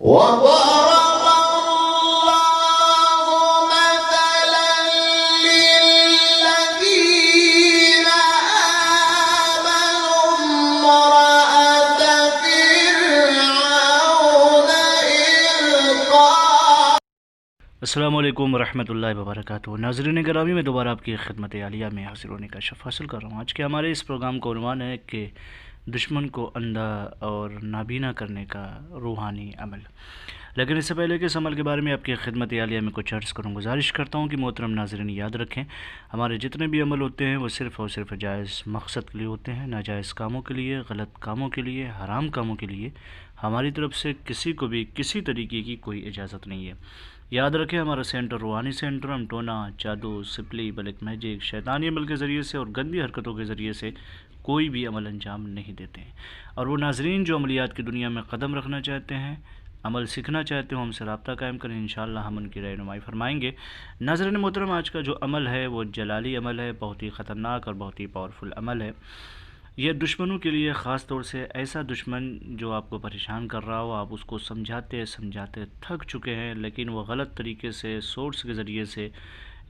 وضرب الله مثلا للذين آمنوا امرأة فرعون إذ قالت السلام علیکم ورحمۃ اللہ وبرکاتہ۔ ناظرین گرامی، میں دوبارہ آپ کی خدمت عالیہ میں حاضر ہونے کا شرف حاصل کر رہا ہوں۔ آج کے ہمارے اس پروگرام کا عنوان ہے کہ دشمن کو اندھا اور نابینا کرنے کا روحانی عمل۔ لیکن اس سے پہلے کہ اس عمل کے بارے میں آپ کی خدمت عالیہ میں کچھ عرض کروں، گزارش کرتا ہوں کہ محترم ناظرین یاد رکھیں، ہمارے جتنے بھی عمل ہوتے ہیں وہ صرف اور صرف جائز مقصد کے لیے ہوتے ہیں، ناجائز کاموں کے لیے، غلط کاموں کے لیے، حرام کاموں کے لیے ہماری طرف سے کسی کو بھی کسی طریقے کی کوئی اجازت نہیں ہے۔ یاد رکھیں، ہمارا سینٹر روحانی سینٹر، ہم ٹونا، جادو، سپلی، بلیک میجک، شیطانی عمل کے ذریعے سے اور گندی حرکتوں کے ذریعے سے کوئی بھی عمل انجام نہیں دیتے ہیں۔ اور وہ ناظرین جو عملیات کی دنیا میں قدم رکھنا چاہتے ہیں، عمل سیکھنا چاہتے ہوں، ہم سے رابطہ قائم کریں، انشاءاللہ ہم ان کی رہنمائی فرمائیں گے۔ ناظرین محترم، آج کا جو عمل ہے وہ جلالی عمل ہے، بہت ہی خطرناک اور بہت ہی پاورفل عمل ہے۔ یہ دشمنوں کے لیے، خاص طور سے ایسا دشمن جو آپ کو پریشان کر رہا ہو، آپ اس کو سمجھاتے سمجھاتے تھک چکے ہیں، لیکن وہ غلط طریقے سے، سورس کے ذریعے سے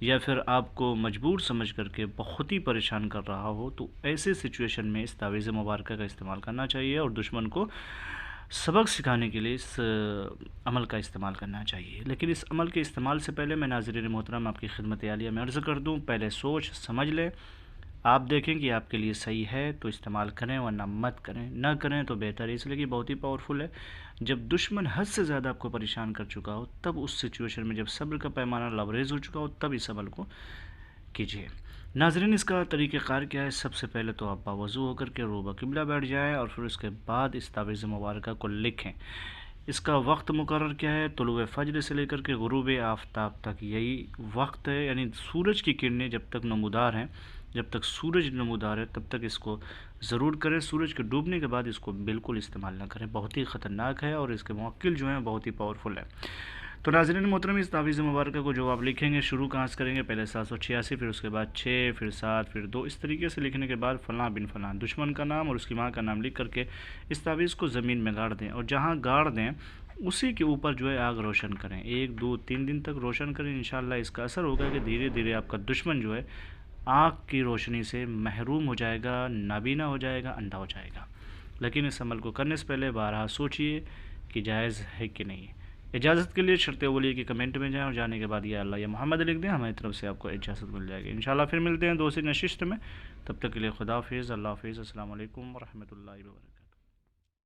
یا پھر آپ کو مجبور سمجھ کر کے بہت ہی پریشان کر رہا ہو، تو ایسے سچویشن میں اس تعویذ مبارکہ کا استعمال کرنا چاہیے اور دشمن کو سبق سکھانے کے لیے اس عمل کا استعمال کرنا چاہیے۔ لیکن اس عمل کے استعمال سے پہلے میں ناظرین محترم آپ کی خدمت عالیہ میں عرض کر دوں، پہلے سوچ سمجھ لیں، آپ دیکھیں کہ آپ کے لیے صحیح ہے تو استعمال کریں، ورنہ مت کریں، نہ کریں تو بہتر ہے، اس لیے کہ بہت ہی پاورفل ہے۔ جب دشمن حد سے زیادہ آپ کو پریشان کر چکا ہو، تب اس سچویشن میں جب صبر کا پیمانہ لبریز ہو چکا ہو، تب اس عمل کو کیجیے۔ ناظرین، اس کا طریقہ کار کیا ہے؟ سب سے پہلے تو آپ باوضو ہو کر کے روبہ قبلہ بیٹھ جائیں اور پھر اس کے بعد اس تعویذ مبارکہ کو لکھیں۔ اس کا وقت مقرر کیا ہے؟ طلوع فجر سے لے کر کے غروب آفتاب تک یہی وقت ہے، یعنی سورج کی کرنیں جب تک نمودار ہیں، جب تک سورج نمودار ہے تب تک اس کو ضرور کریں۔ سورج کے ڈوبنے کے بعد اس کو بالکل استعمال نہ کریں، بہت ہی خطرناک ہے اور اس کے موکل جو ہیں بہت ہی پاورفل ہے۔ تو ناظرین محترم، اس تعویذ مبارکہ کو جو آپ لکھیں گے، شروع کہاں سے کریں گے؟ پہلے 786، پھر اس کے بعد 6، پھر 7، پھر 2، اس طریقے سے لکھنے کے بعد فلاں بن فلاں دشمن کا نام اور اس کی ماں کا نام لکھ کر کے اس تعویذ کو زمین میں گاڑ دیں، اور جہاں گاڑ دیں اسی کے اوپر جو ہے آگ روشن کریں، 1، 2، 3 دن تک روشن کریں۔ انشاءاللہ اس کا اثر ہوگا کہ دھیرے دھیرے آپ کا دشمن جو ہے آنکھ کی روشنی سے محروم ہو جائے گا، نابینا ہو جائے گا، اندھا ہو جائے گا۔ لیکن اس عمل کو کرنے سے پہلے بارہا سوچئے کہ جائز ہے کہ نہیں۔ اجازت کے لیے شرط اولیہ کی کمنٹ میں جائیں اور جانے کے بعد یا اللہ یا محمد لکھ دیں، ہماری طرف سے آپ کو اجازت مل جائے گی۔ انشاءاللہ پھر ملتے ہیں دوسری نشست میں، تب تک کے لیے خدا حافظ، اللہ حافظ، السلام علیکم ورحمۃ اللہ وبرکاتہ۔